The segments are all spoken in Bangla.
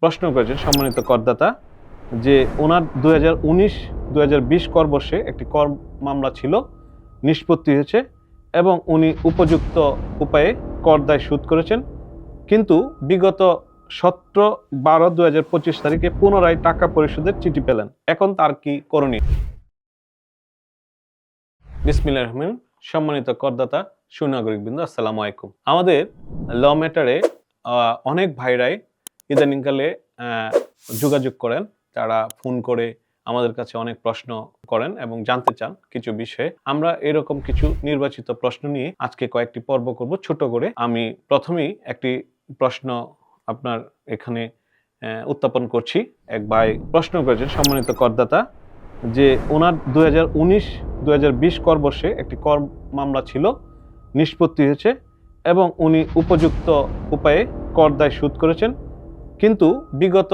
প্রশ্ন করেছেন সম্মানিত করদাতা যে ওনার 2019-2020 কর বর্ষে একটি কর মামলা ছিল, নিষ্পত্তি হয়েছে এবং উনি উপযুক্ত উপায়ে কর দায় শোধ করেছেন, কিন্তু বিগত 17/12/2025 তারিখে পুনরায় টাকা পরিশোধের চিঠি পেলেন। এখন তার কি করণীয়? বিসমিল্লাহির রহমানির রহিম। সম্মানিত করদাতা সুনাগরিকবৃন্দ, আসসালামু আলাইকুম। আমাদের ল ম্যাটারে অনেক ভাইরাই ইদানিংকালে যোগাযোগ করেন, তারা ফোন করে আমাদের কাছে অনেক প্রশ্ন করেন এবং জানতে চান কিছু বিষয়ে। আমরা এরকম কিছু নির্বাচিত প্রশ্ন নিয়ে আজকে কয়েকটি পর্ব করব ছোট করে। আমি প্রথমেই একটি প্রশ্ন আপনার এখানে উত্থাপন করছি। এক ভাই প্রশ্ন করেছেন সম্মানিত করদাতা যে ওনার 2019-2020 কর বর্ষে একটি কর মামলা ছিল, নিষ্পত্তি হয়েছে এবং উনি উপযুক্ত উপায়ে কর দায় শোধ করেছেন, কিন্তু বিগত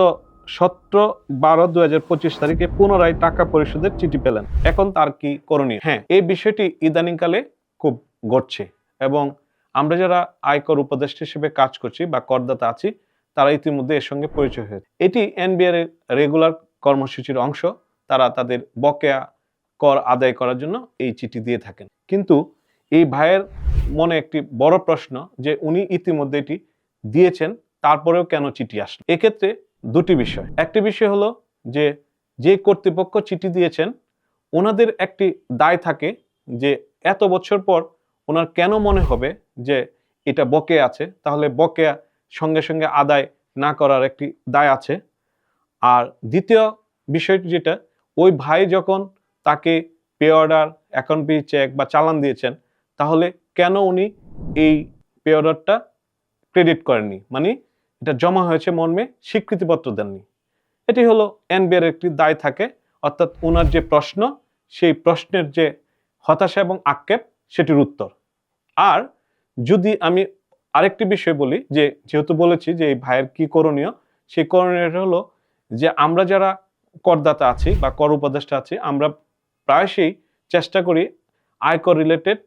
17/12/2025 তারিখে পুনরায় টাকা পরিশোধের চিঠি পেলেন। এখন তার কি করণীয়? হ্যাঁ, এই বিষয়টি ইদানিংকালে খুব ঘটছে এবং আমরা যারা আয়কর উপদেষ্টা হিসেবে কাজ করছি বা করদাতা আছি, তারা ইতিমধ্যে এর সঙ্গে পরিচয় হয়েছে। এটি এনবিআর এর রেগুলার কর্মসূচির অংশ। তারা তাদের বকেয়া কর আদায় করার জন্য এই চিঠি দিয়ে থাকেন। কিন্তু এই ভাইয়ের মনে একটি বড় প্রশ্ন যে উনি ইতিমধ্যে এটি দিয়েছেন, তারপরেও কেন চিঠি আসলো? এক্ষেত্রে দুটি বিষয়। একটি বিষয় হলো যে কর্তৃপক্ষ চিঠি দিয়েছেন, ওনাদের একটি দায় থাকে যে এত বছর পর ওনার কেন মনে হবে যে এটা বকেয়া আছে, তাহলে বকেয়া সঙ্গে সঙ্গে আদায় না করার একটি দায় আছে। আর দ্বিতীয় বিষয়টি যেটা, ওই ভাই যখন তাকে pay order, account pay cheque বা চালান দিয়েছেন, তাহলে কেন উনি এই পে অর্ডারটা ক্রেডিট করেননি, মানে এটা জমা হয়েছে মর্মে স্বীকৃতিপত্র দেননি? এটি হলো এনবিআর একটি দায় থাকে, অর্থাৎ ওনার যে প্রশ্ন, সেই প্রশ্নের যে হতাশা এবং আক্ষেপ, সেটির উত্তর। আর যদি আমি আরেকটি বিষয় বলি, যে যেহেতু বলেছি যে এই ভাইয়ের কি করণীয়, সেই করণীয়টা হলো যে আমরা যারা করদাতা আছি বা কর উপদেষ্টা আছি, আমরা প্রায়শই চেষ্টা করি আয়কর রিলেটেড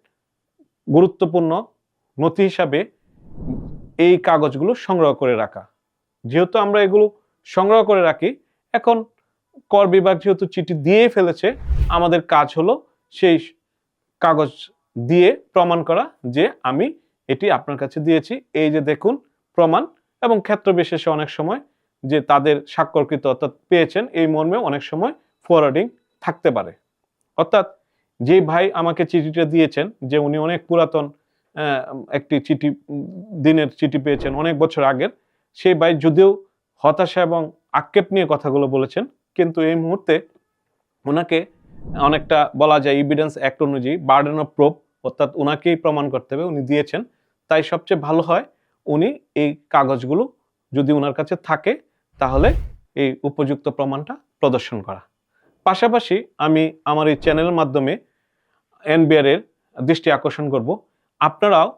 গুরুত্বপূর্ণ নথি হিসাবে এই কাগজগুলো সংগ্রহ করে রাখা। যেহেতু আমরা এগুলো সংগ্রহ করে রাখি, এখন কর বিভাগ যেহেতু চিঠি দিয়ে ফেলেছে, আমাদের কাজ হলো সেই কাগজ দিয়ে প্রমাণ করা যে আমি এটি আপনার কাছে দিয়েছি, এই যে দেখুন প্রমাণ। এবং ক্ষেত্র বিশেষে অনেক সময় যে তাদের স্বাক্ষরকৃত অর্থাৎ পেয়েছেন এই মর্মে অনেক সময় ফরওয়ার্ডিং থাকতে পারে। অর্থাৎ যে ভাই আমাকে চিঠিটা দিয়েছেন, যে উনি অনেক পুরাতন একটি চিঠি, দিনের চিঠি পেয়েছেন অনেক বছর আগের, সেই ভাই যদিও হতাশা এবং আক্ষেপ নিয়ে কথাগুলো বলেছেন, কিন্তু এই মুহূর্তে ওনাকে অনেকটা বলা যায় এভিডেন্স অ্যাক্ট অনুযায়ী বার্ডেন অফ প্রুফ, অর্থাৎ ওনাকেই প্রমাণ করতে হবে উনি দিয়েছেন। তাই সবচেয়ে ভালো হয় উনি এই কাগজগুলো যদি ওনার কাছে থাকে, তাহলে এই উপযুক্ত প্রমাণটা প্রদর্শন করা। পাশাপাশি আমি আমার এই চ্যানেলের মাধ্যমে এনবিআর এর দৃষ্টি আকর্ষণ করব, আপনারাও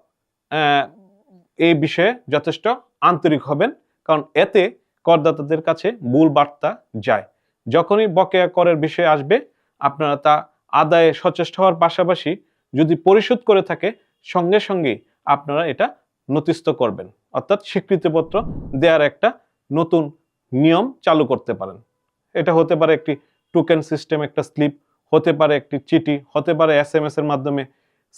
এই বিষয়ে যথেষ্ট আন্তরিক হবেন, কারণ এতে করদাতাদের কাছে মূল বার্তা যায়। যখনই বকেয়া করের বিষয় আসবে, আপনারা তা আদায়ে সচেষ্ট হওয়ার পাশাপাশি যদি পরিশোধ করে থাকে, সঙ্গে সঙ্গে আপনারা এটা নথিস্থ করবেন, অর্থাৎ স্বীকৃতিপত্র দেওয়ার একটা নতুন নিয়ম চালু করতে পারেন। এটা হতে পারে একটি টোকেন সিস্টেম, একটা স্লিপ হতে পারে, একটি চিঠি হতে পারে, SMS এর মাধ্যমে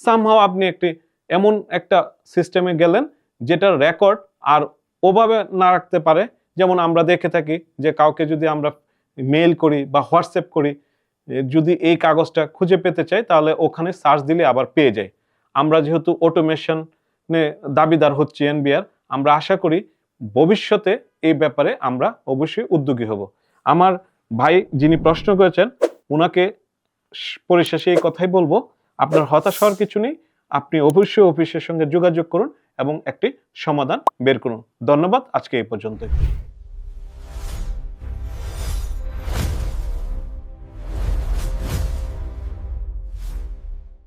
সামহাও আপনি একটি এমন একটা সিস্টেমে গেলেন যেটার রেকর্ড আর ওভাবে না রাখতে পারে। যেমন আমরা দেখে থাকি যে কাউকে যদি আমরা মেইল করি বা হোয়াটসঅ্যাপ করি, যদি এই কাগজটা খুঁজে পেতে চাই, তাহলে ওখানে সার্চ দিলে আবার পেয়ে যায়। আমরা যেহেতু অটোমেশনে দাবিদার হচ্ছি এনবিআর, আমরা আশা করি ভবিষ্যতে এই ব্যাপারে আমরা অবশ্যই উদ্যোগী হব। আমার ভাই যিনি প্রশ্ন করেছেন, ওনাকে পরিশেষে এই কথাই বলবো, আপনার হতাশ হওয়ার কিছু নেই, আপনি অবশ্যই অফিসের সঙ্গে যোগাযোগ করুন এবং একটি সমাধান বের করুন। ধন্যবাদ, আজকে এই পর্যন্তই।